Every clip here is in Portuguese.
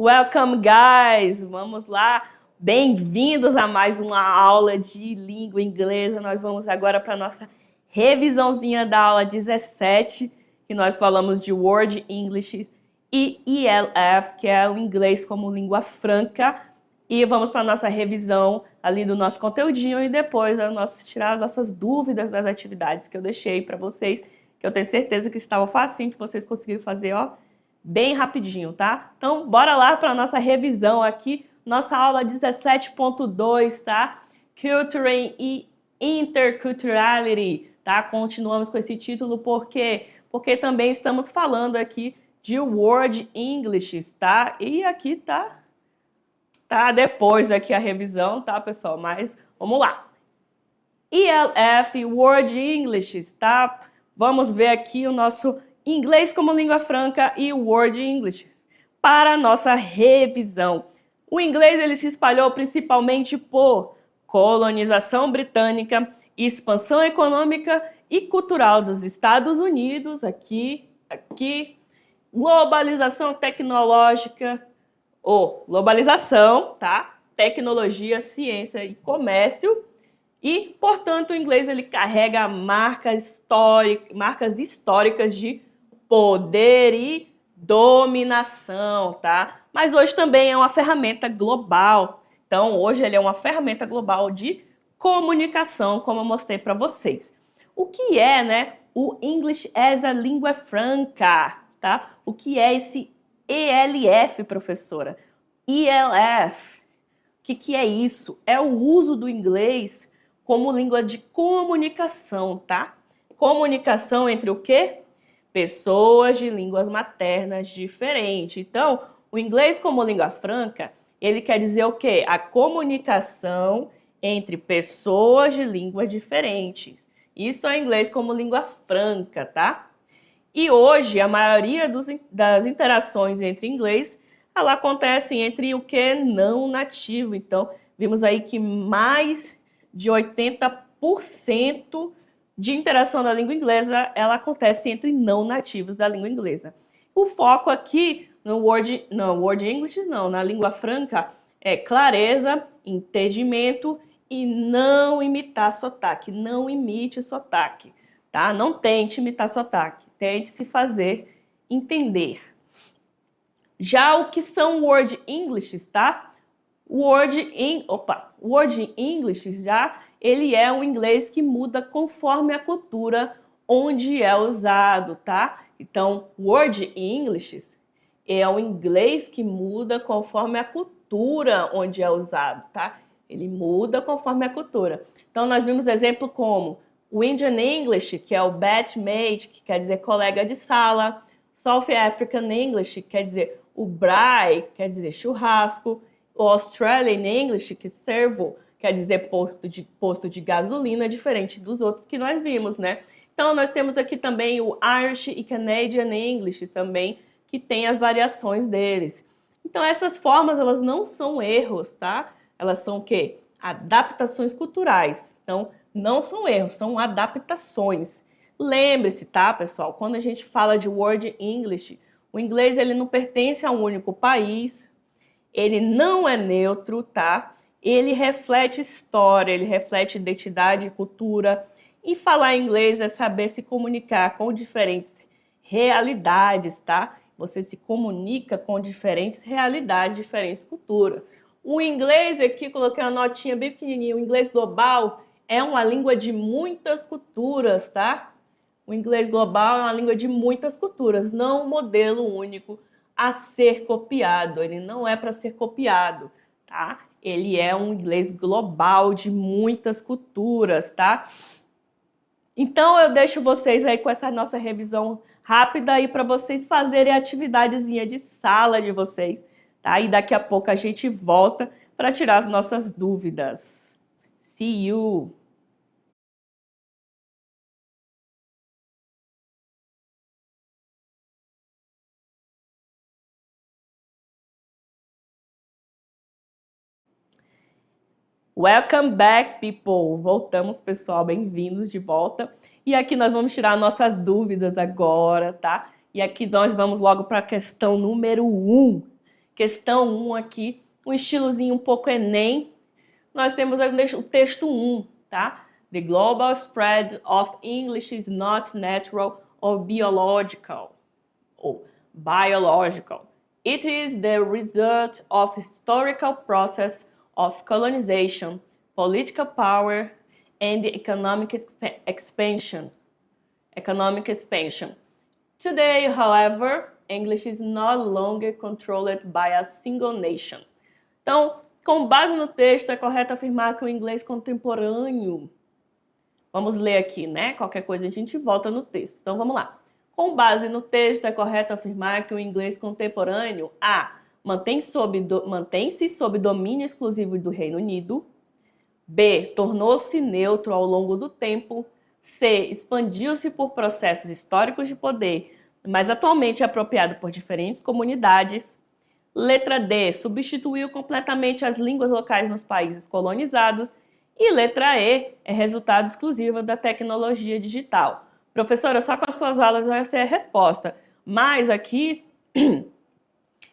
Welcome, guys! Vamos lá, bem-vindos a mais uma aula de língua inglesa. Nós vamos agora para a nossa revisãozinha da aula 17, que nós falamos de Word English e ELF, que é o inglês como língua franca. E vamos para a nossa revisão ali do nosso conteúdinho e depois tirar as nossas dúvidas das atividades que eu deixei para vocês, que eu tenho certeza que estava facinho, que vocês conseguiram fazer, ó, bem rapidinho, tá? Então, bora lá para a nossa revisão aqui, nossa aula 17.2, tá? Culture e Interculturality, tá? Continuamos com esse título porque também estamos falando aqui de Word English, tá? E aqui tá depois aqui a revisão, tá, pessoal? Mas vamos lá. ELF, Word English, tá? Vamos ver aqui o nosso inglês como língua franca e Word English para a nossa revisão. O inglês ele se espalhou principalmente por colonização britânica, expansão econômica e cultural dos Estados Unidos, aqui, globalização tecnológica, globalização, tá? Tecnologia, ciência e comércio. E, portanto, o inglês ele carrega marcas históricas de poder e dominação, tá? Mas hoje também é uma ferramenta global. Então, hoje ele é uma ferramenta global de comunicação, como eu mostrei para vocês. O que é, né, o English as a língua franca, tá? O que é esse ELF, professora? ELF. O que é isso? É o uso do inglês como língua de comunicação, tá? Comunicação entre o quê? Pessoas de línguas maternas diferentes. Então, o inglês como língua franca, ele quer dizer o quê? A comunicação entre pessoas de línguas diferentes. Isso é inglês como língua franca, tá? E hoje, a maioria das interações entre inglês, ela acontece entre o que não nativo. Então, vimos aí que mais de 80% de interação da língua inglesa, ela acontece entre não nativos da língua inglesa. O foco aqui no Word English não, na língua franca, é clareza, entendimento e não imitar sotaque. Não imite sotaque, tá? Não tente imitar sotaque, tente se fazer entender. Já o que são Word English, tá? Word English já ele é um inglês que muda conforme a cultura onde é usado, tá? Então, Word English é um inglês que muda conforme a cultura onde é usado, tá? Ele muda conforme a cultura. Então, nós vimos exemplo como o Indian English, que é o batchmate, que quer dizer colega de sala. South African English, que quer dizer o braai, quer dizer churrasco. O Australian English, que servo, quer dizer posto de gasolina, diferente dos outros que nós vimos, né? Então, nós temos aqui também o Irish e Canadian English também, que tem as variações deles. Então, essas formas, elas não são erros, tá? Elas são o quê? Adaptações culturais. Então, não são erros, são adaptações. Lembre-se, tá, pessoal? Quando a gente fala de Word English, o inglês, ele não pertence a um único país, ele não é neutro, tá? Ele reflete história, ele reflete identidade e cultura. E falar inglês é saber se comunicar com diferentes realidades, tá? Você se comunica com diferentes realidades, diferentes culturas. O inglês aqui, coloquei uma notinha bem pequenininha, o inglês global é uma língua de muitas culturas, tá? O inglês global é uma língua de muitas culturas, não um modelo único a ser copiado. Ele não é para ser copiado, tá? Ele é um inglês global de muitas culturas, tá? Então, eu deixo vocês aí com essa nossa revisão rápida aí para vocês fazerem a atividadezinha de sala de vocês, tá? E daqui a pouco a gente volta para tirar as nossas dúvidas. See you! Welcome back, people! Voltamos, pessoal, bem-vindos de volta. E aqui nós vamos tirar nossas dúvidas agora, tá? E aqui nós vamos logo para a questão número 1, questão 1 aqui, um estilozinho um pouco Enem. Nós temos o texto 1, tá? The global spread of English is not natural or biological. Ou biological. It is the result of historical process of colonization, political power, and economic expansion. Today, however, English is no longer controlled by a single nation. Então, com base no texto, é correto afirmar que o inglês contemporâneo... Vamos ler aqui, né? Qualquer coisa a gente volta no texto. Então, vamos lá. Com base no texto, é correto afirmar que o inglês contemporâneo A. Mantém-se sob domínio exclusivo do Reino Unido. B. Tornou-se neutro ao longo do tempo. C. Expandiu-se por processos históricos de poder, mas atualmente é apropriado por diferentes comunidades. Letra D. Substituiu completamente as línguas locais nos países colonizados. E letra E. É resultado exclusivo da tecnologia digital. Professora, só com as suas aulas vai ser a resposta. Mas aqui,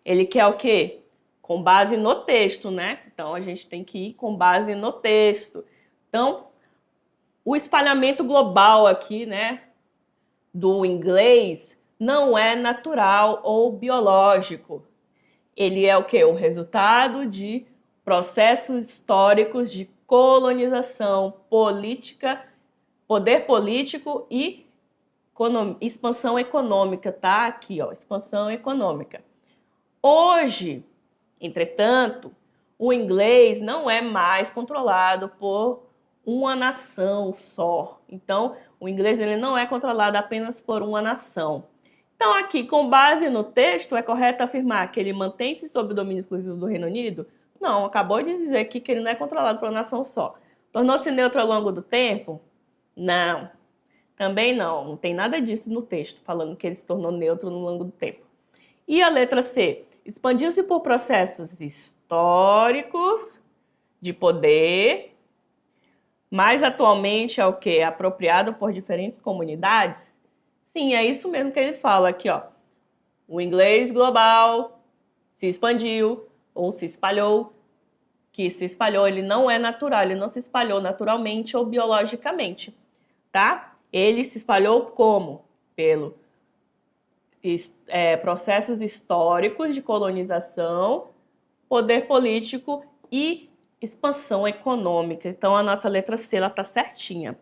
ele quer o quê? Com base no texto, né? Então, a gente tem que ir com base no texto. Então, o espalhamento global aqui, né, do inglês não é natural ou biológico. Ele é o quê? O resultado de processos históricos de colonização, política, poder político e expansão econômica, tá? Aqui, ó, expansão econômica. Hoje, entretanto, o inglês não é mais controlado por uma nação só. Então, o inglês ele não é controlado apenas por uma nação. Então, aqui, com base no texto, é correto afirmar que ele mantém-se sob o domínio exclusivo do Reino Unido? Não, acabou de dizer aqui que ele não é controlado por uma nação só. Tornou-se neutro ao longo do tempo? Não. Também não, não tem nada disso no texto, falando que ele se tornou neutro no longo do tempo. E a letra C? Expandiu-se por processos históricos de poder, mas atualmente é o quê? Apropriado por diferentes comunidades? Sim, é isso mesmo que ele fala aqui, ó. O inglês global se expandiu ou se espalhou, que se espalhou, ele não é natural, ele não se espalhou naturalmente ou biologicamente, tá? Ele se espalhou como? Pelo processos históricos de colonização, poder político e expansão econômica. Então, a nossa letra C está certinha.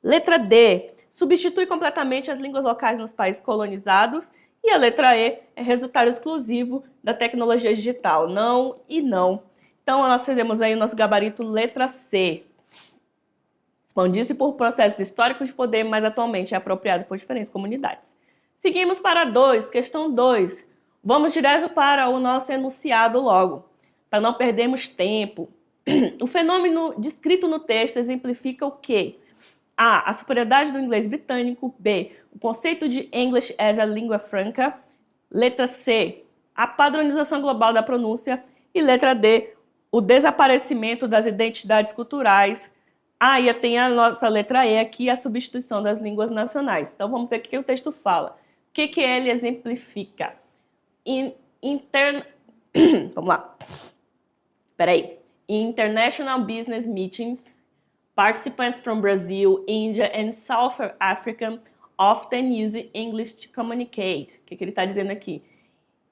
Letra D. Substitui completamente as línguas locais nos países colonizados. E a letra E é resultado exclusivo da tecnologia digital. Não e não. Então, nós temos aí o nosso gabarito letra C. Expandiu-se por processos históricos de poder, mas atualmente é apropriado por diferentes comunidades. Seguimos para 2, questão 2. Vamos direto para o nosso enunciado logo, para não perdermos tempo. O fenômeno descrito no texto exemplifica o quê? A. A superioridade do inglês britânico. B. O conceito de English as a língua franca. Letra C. A padronização global da pronúncia. E letra D. O desaparecimento das identidades culturais. E tem a nossa letra E aqui, a substituição das línguas nacionais. Então, vamos ver o que o texto fala. O que ele exemplifica? Vamos lá. Peraí. In international business meetings, participants from Brazil, India and South Africa often use English to communicate. O que ele está dizendo aqui?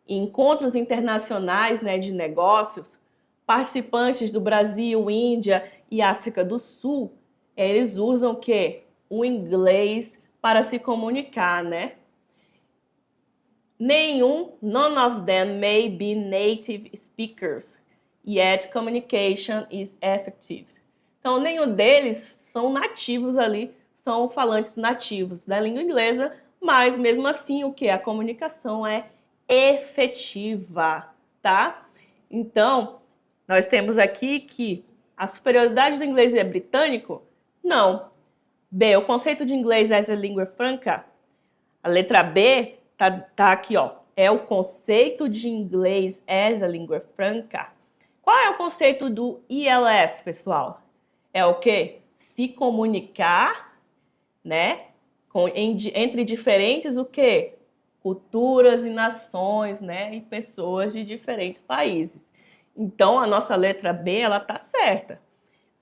Em encontros internacionais, né, de negócios, participantes do Brasil, Índia e África do Sul, eles usam o quê? O inglês para se comunicar, né? None of them may be native speakers, yet communication is effective. Então, nenhum deles são nativos ali, são falantes nativos da língua inglesa, mas mesmo assim, o que? A comunicação é efetiva, tá? Então, nós temos aqui que a superioridade do inglês é britânico? Não. B, o conceito de inglês as a língua franca? A letra B tá aqui, ó. É o conceito de inglês as a língua franca. Qual é o conceito do ELF, pessoal? É o quê? Se comunicar, né? Entre diferentes o quê? culturas e nações, né, e pessoas de diferentes países. Então, a nossa letra B, ela tá certa.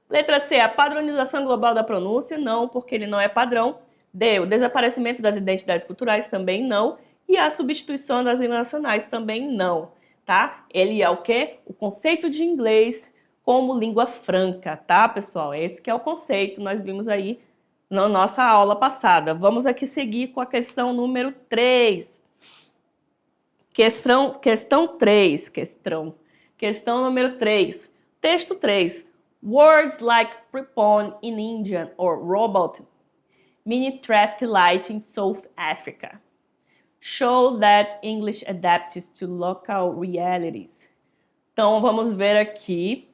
Letra C, a padronização global da pronúncia, não, porque ele não é padrão. D, o desaparecimento das identidades culturais, também não. E a substituição das línguas nacionais, também não, tá? Ele é o quê? O conceito de inglês como língua franca, tá, pessoal? Esse que é o conceito, nós vimos aí na nossa aula passada. Vamos aqui seguir com a questão número 3. Questão número 3. Texto 3. Words like prepon in Indian or robot, mini traffic light in South Africa, show that English adapts to local realities. Então, vamos ver aqui.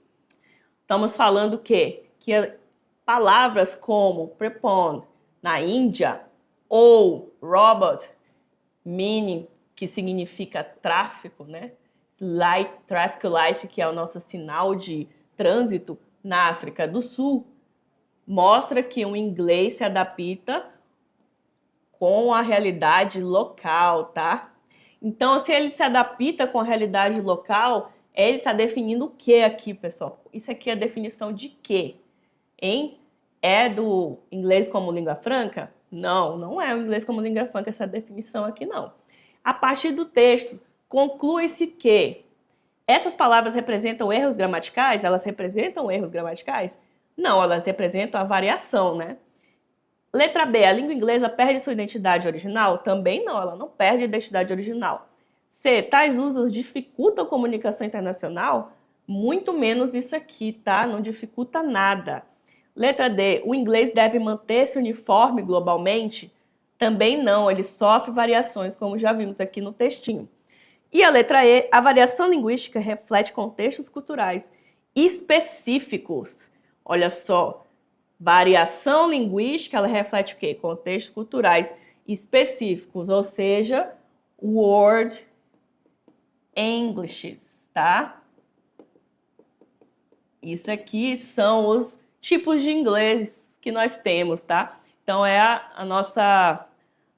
Estamos falando o quê? Que palavras como prepon na Índia ou robot, mini, que significa tráfico, né? Light, traffic light, que é o nosso sinal de trânsito na África do Sul, mostra que o inglês se adapta com a realidade local, tá? Então, se ele se adapta com a realidade local, ele está definindo o que aqui, pessoal? Isso aqui é a definição de quê? Hein? É do inglês como língua franca? Não, não é o inglês como língua franca essa definição aqui, não. A partir do texto, conclui-se que essas palavras representam erros gramaticais? Elas representam erros gramaticais? Não, elas representam a variação, né? Letra B, a língua inglesa perde sua identidade original? Também não, ela não perde a identidade original. C, tais usos dificultam a comunicação internacional? Muito menos isso aqui, tá? Não dificulta nada. Letra D, o inglês deve manter-se uniforme globalmente? Também não, ele sofre variações, como já vimos aqui no textinho. E a letra E, a variação linguística reflete contextos culturais específicos. Olha só, variação linguística, ela reflete o quê? Contextos culturais específicos, ou seja, word Englishes, tá? Isso aqui são os tipos de inglês que nós temos, tá? Então,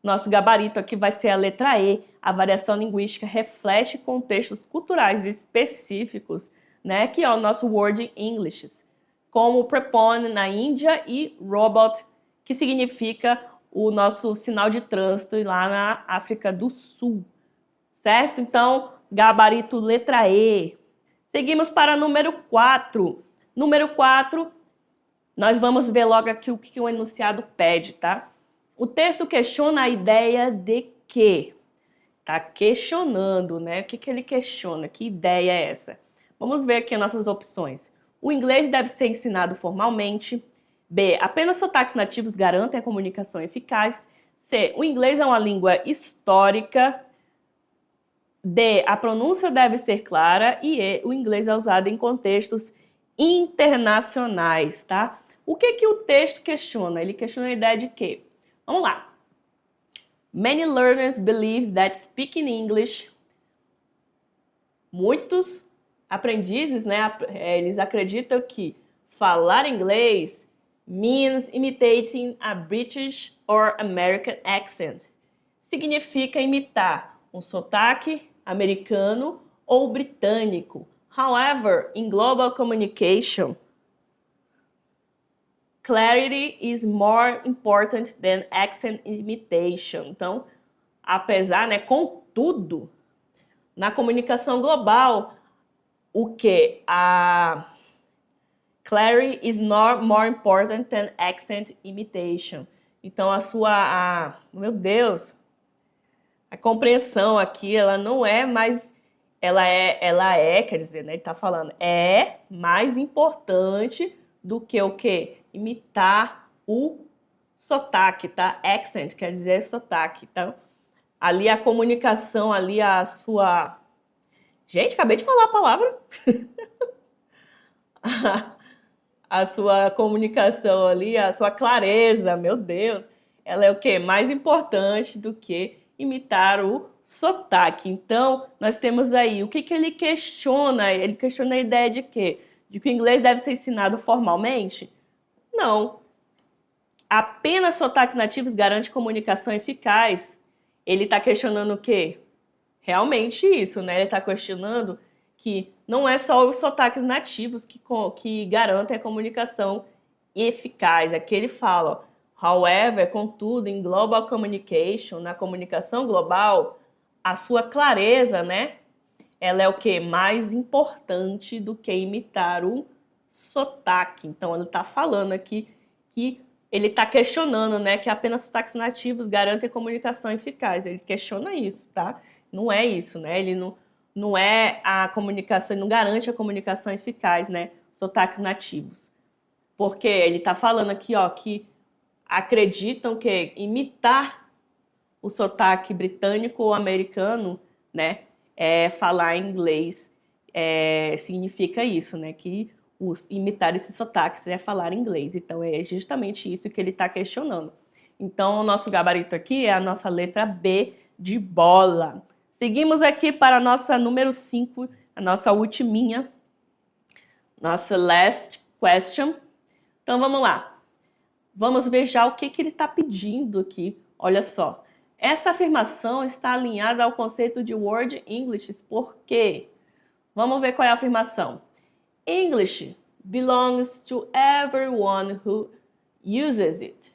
nosso gabarito aqui vai ser a letra E. A variação linguística reflete contextos culturais específicos, né? Que é o nosso word English, como prepon na Índia e robot, que significa o nosso sinal de trânsito lá na África do Sul, certo? Então, gabarito letra E. Seguimos para número 4. Número 4, nós vamos ver logo aqui o que o enunciado pede, tá? O texto questiona a ideia de que? Tá questionando, né? O que ele questiona? Que ideia é essa? Vamos ver aqui as nossas opções. O inglês deve ser ensinado formalmente. B, apenas sotaques nativos garantem a comunicação eficaz. C, o inglês é uma língua histórica. D, a pronúncia deve ser clara. E E, o inglês é usado em contextos internacionais, tá? O que o texto questiona? Ele questiona a ideia de quê? Vamos lá. Many learners believe that speaking English, muitos aprendizes, né, eles acreditam que falar inglês means imitating a British or American accent. Significa imitar um sotaque americano ou britânico. However, in global communication, clarity is more important than accent imitation. Então, apesar, né, contudo, na comunicação global, o que? A clarity is not more important than accent imitation. Então, meu Deus, a compreensão aqui, ela não é mais, ela é, quer dizer, né, ele tá falando, é mais importante do que o quê? Imitar o sotaque, tá? Accent quer dizer sotaque. Então, ali a comunicação, ali a sua... Gente, acabei de falar a palavra. A sua comunicação ali, a sua clareza, meu Deus, ela é o quê? Mais importante do que imitar o sotaque. Então, nós temos aí, o que ele questiona? Ele questiona a ideia de quê? De que o inglês deve ser ensinado formalmente? Não. Apenas sotaques nativos garante comunicação eficaz. ele está questionando o quê? Realmente isso, né? Ele está questionando que não é só os sotaques nativos que garantem a comunicação eficaz. Aqui ele fala, ó, however, contudo, em global communication, na comunicação global, a sua clareza, né? Ela é o quê? Mais importante do que imitar o sotaque. Então, ele está falando aqui que ele está questionando, né, que apenas sotaques nativos garantem comunicação eficaz. Ele questiona isso, tá? Não é isso, né? Ele não é a comunicação, não garante a comunicação eficaz, né? Sotaques nativos. Porque ele está falando aqui, ó, que acreditam que imitar o sotaque britânico ou americano, né, falar inglês significa isso, né, que imitar esses sotaques é falar inglês. Então, é justamente isso que ele está questionando. Então, o nosso gabarito aqui é a nossa letra B de bola. Seguimos aqui para a nossa número 5, a nossa ultiminha, nossa last question. Então, vamos lá. Vamos ver já o que ele está pedindo aqui. Olha só. Essa afirmação está alinhada ao conceito de Word English. Por quê? Vamos ver qual é a afirmação. English belongs to everyone who uses it.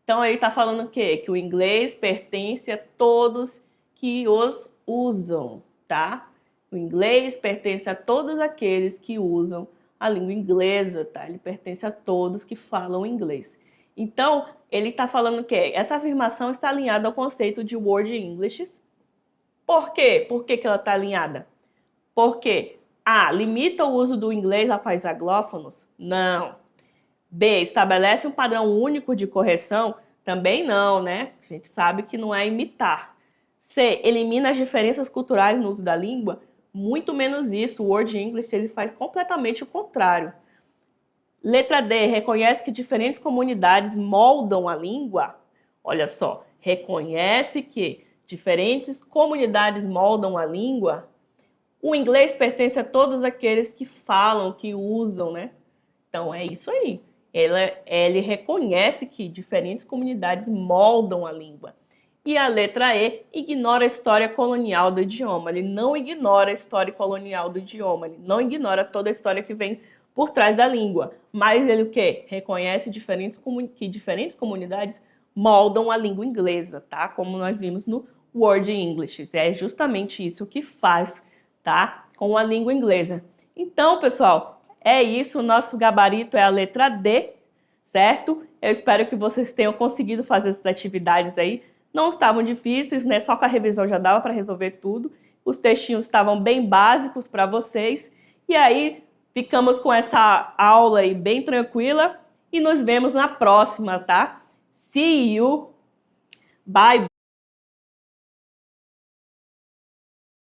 Então, ele está falando o quê? Que o inglês pertence a todos que os usam, tá? O inglês pertence a todos aqueles que usam a língua inglesa, tá? Ele pertence a todos que falam inglês. Então, ele está falando que essa afirmação está alinhada ao conceito de Word English. Por quê? Por que ela está alinhada? Porque A. Limita o uso do inglês a países anglófonos? Não. B. Estabelece um padrão único de correção? Também não, né? A gente sabe que não é imitar. C. Elimina as diferenças culturais no uso da língua? Muito menos isso. O Word English ele faz completamente o contrário. Letra D. Reconhece que diferentes comunidades moldam a língua? Olha só. Reconhece que diferentes comunidades moldam a língua? O inglês pertence a todos aqueles que falam, que usam, né? Então, é isso aí. Ele reconhece que diferentes comunidades moldam a língua. E a letra E ignora a história colonial do idioma. Ele não ignora a história colonial do idioma. Ele não ignora toda a história que vem por trás da língua. Mas ele o quê? Reconhece que diferentes comunidades moldam a língua inglesa, tá? Como nós vimos no Word English. É justamente isso que faz, tá? Com a língua inglesa. Então, pessoal, é isso. O nosso gabarito é a letra D, certo? Eu espero que vocês tenham conseguido fazer essas atividades aí. Não estavam difíceis, né? Só com a revisão já dava para resolver tudo. Os textinhos estavam bem básicos para vocês. E aí, ficamos com essa aula aí bem tranquila. E nos vemos na próxima, tá? See you! Bye, bye!